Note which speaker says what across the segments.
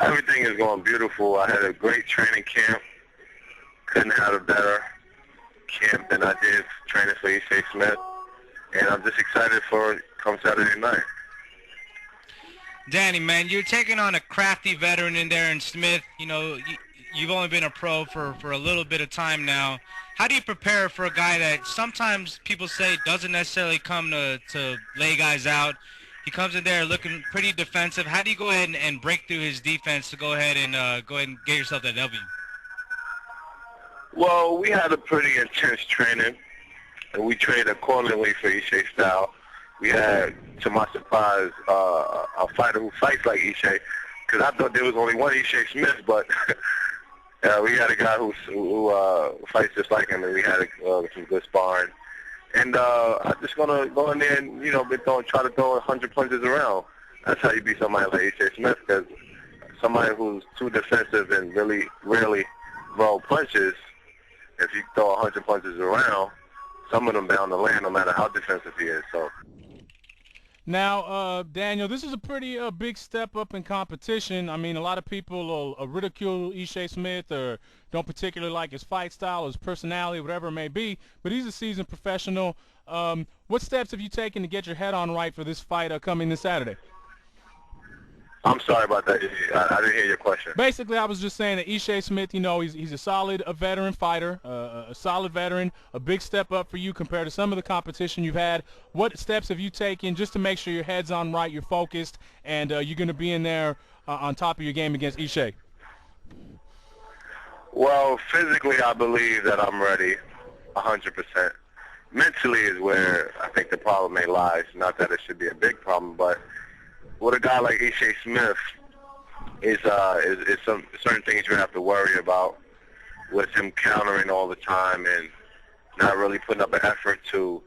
Speaker 1: Everything is going beautiful. I had a great training camp. Couldn't have a better camp than I did training for Ishe Smith. And I'm just excited for come Saturday night.
Speaker 2: Danny, man, you're taking on a crafty veteran in there in Smith. You know, you've only been a pro for a little bit of time now. How do you prepare for a guy that sometimes people say doesn't necessarily come to lay guys out? He comes in there looking pretty defensive. How do you go ahead and break through his defense to go ahead and get yourself that W?
Speaker 1: Well, we had a pretty intense training, and we trained accordingly for Ishe style. We had, to my surprise, a fighter who fights like Ishe, because I thought there was only one Ishe Smith, but we had a guy who fights just like him, and we had some good sparring. And I'm just gonna go in there and try to throw 100 punches around. That's how you beat somebody like Ishe Smith, because somebody who's too defensive and really rarely throw punches, if you throw 100 punches around, some of them bound to land no matter how defensive he is. So.
Speaker 3: Now, Daniel, this is a pretty big step up in competition. I mean, a lot of people will ridicule Ishe Smith or don't particularly like his fight style, his personality, whatever it may be, but he's a seasoned professional. What steps have you taken to get your head on right for this fight coming this Saturday?
Speaker 1: I'm sorry about that. I didn't hear your question.
Speaker 3: Basically, I was just saying that Ishe Smith, he's a solid veteran fighter, a solid veteran, a big step up for you compared to some of the competition you've had. What steps have you taken just to make sure your head's on right, you're focused, and you're going to be in there on top of your game against Ishe?
Speaker 1: Well, physically, I believe that I'm ready 100%. Mentally is where I think the problem may lie. It's not that it should be a big problem, but with a guy like Ishe Smith, is some certain things you have to worry about with him countering all the time and not really putting up an effort to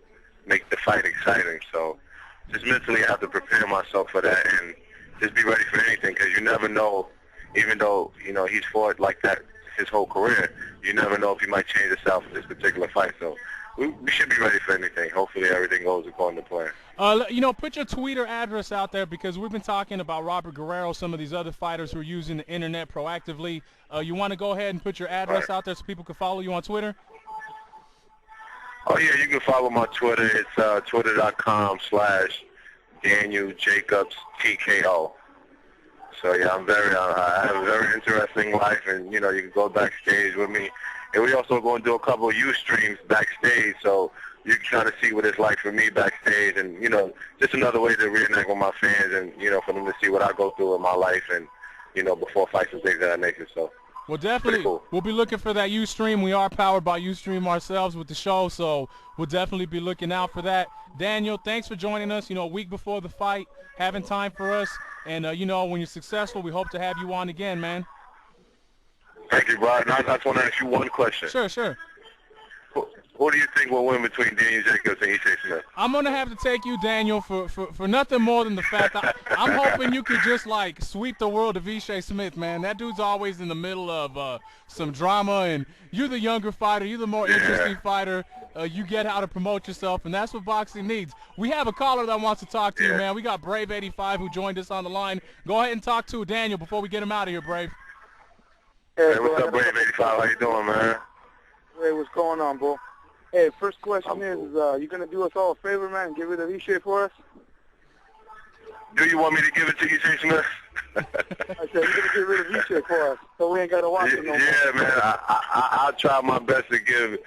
Speaker 1: make the fight exciting. So just mentally I have to prepare myself for that and just be ready for anything, because you never know, even though, he's fought like that his whole career, you never know if he might change himself in this particular fight. So we should be ready for anything. Hopefully everything goes according to plan.
Speaker 3: Put your Twitter address out there, because we've been talking about Robert Guerrero, some of these other fighters who are using the internet proactively. You want to go ahead and put your address out there so people can follow you on Twitter?
Speaker 1: Oh, yeah, you can follow my Twitter. It's twitter.com/DanielJacobsTKO. So, yeah, I have a very interesting life, and, you can go backstage with me. And we also going to do a couple of streams backstage, so you can kind of see what it's like for me backstage, and, just another way to reenact with my fans and, for them to see what I go through in my life and, before fights and things of that nature. So,
Speaker 3: well, definitely, cool. We'll be looking for that Ustream. We are powered by Ustream ourselves with the show, so we'll definitely be looking out for that. Daniel, thanks for joining us, a week before the fight, having time for us. And, when you're successful, we hope to have you on again, man.
Speaker 1: Thank you, Brian. I just want to ask you one question.
Speaker 3: Sure.
Speaker 1: Who do you think will win between Daniel Jacobs and Ishe Smith?
Speaker 3: I'm going to have to take you, Daniel, for nothing more than the fact I'm hoping you could just, sweep the world of Ishe Smith, man. That dude's always in the middle of some drama, and you're the younger fighter. You're the more interesting fighter. You get how to promote yourself, and that's what boxing needs. We have a caller that wants to talk to you, man. We got Brave85 who joined us on the line. Go ahead and talk to Daniel before we get him out of here, Brave.
Speaker 1: Hey, what's up, Brave85? How you doing, man?
Speaker 4: Hey, what's going on, bro? Hey, first question is you going to do us all a favor, man, and get rid of Ishe for us?
Speaker 1: Do you want me to give it to Ishe Smith?
Speaker 4: I said, you're going to get rid of Ishe for us, so we ain't got to watch him no more.
Speaker 1: Yeah, man, I'll try my best to give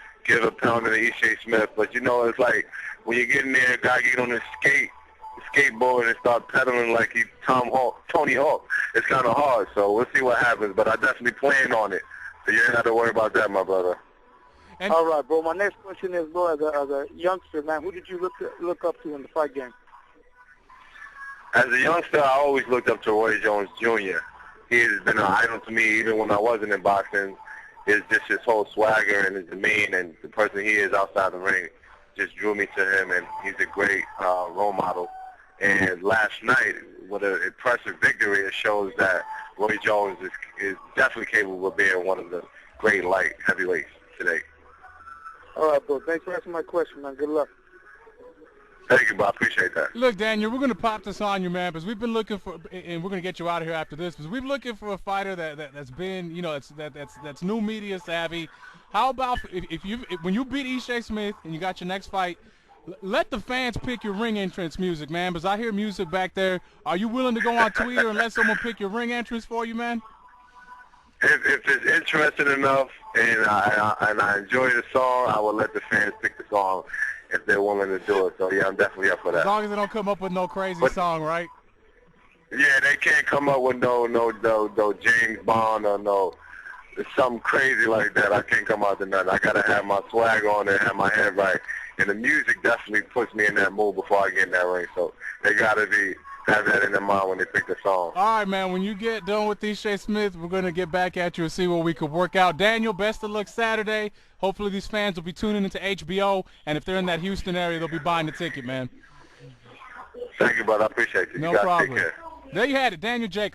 Speaker 1: a pound to Ishe Smith, but, it's like when you get in there, a guy get on his skateboard and start pedaling like he's Tony Hawk. It's kind of hard, so we'll see what happens, but I definitely plan on it, so you ain't have to worry about that, my brother.
Speaker 4: All right, bro. My next question is, bro, as a youngster, man, who did you look up to in the fight game?
Speaker 1: As a youngster, I always looked up to Roy Jones Jr. He has been an idol to me even when I wasn't in boxing. It's just his whole swagger and his demeanor and the person he is outside the ring just drew me to him, and he's a great role model. And last night, with an impressive victory, it shows that Roy Jones is definitely capable of being one of the great light heavyweights today.
Speaker 4: All right, bro. Thanks for answering my question, man. Good luck.
Speaker 1: Thank you, bro. I appreciate that.
Speaker 3: Look, Daniel, we're going to pop this on you, man, because we've been looking for, and we're going to get you out of here after this, because we've been looking for a fighter that's been, you know, that's new media savvy. How about when you beat Ishe Smith and you got your next fight, let the fans pick your ring entrance music, man, because I hear music back there. Are you willing to go on Twitter and let someone pick your ring entrance for you, man?
Speaker 1: If it's interesting enough and I enjoy the song, I will let the fans pick the song if they're willing to do it. So yeah, I'm definitely up for that.
Speaker 3: As long as they don't come up with no crazy song, right?
Speaker 1: Yeah, they can't come up with no James Bond or no something crazy like that. I can't come out to nothing. I gotta have my swag on and have my head right. And the music definitely puts me in that mood before I get in that ring. So they gotta have that in their mind when they pick the song.
Speaker 3: All right, man. When you get done with Ishe Smith, we're gonna get back at you and see what we could work out. Daniel, best of luck Saturday. Hopefully these fans will be tuning into HBO, and if they're in that Houston area, they'll be buying the ticket, man.
Speaker 1: Thank you, brother. I appreciate you.
Speaker 3: No
Speaker 1: you guys
Speaker 3: problem.
Speaker 1: Take care.
Speaker 3: There you had it, Daniel Jacobs.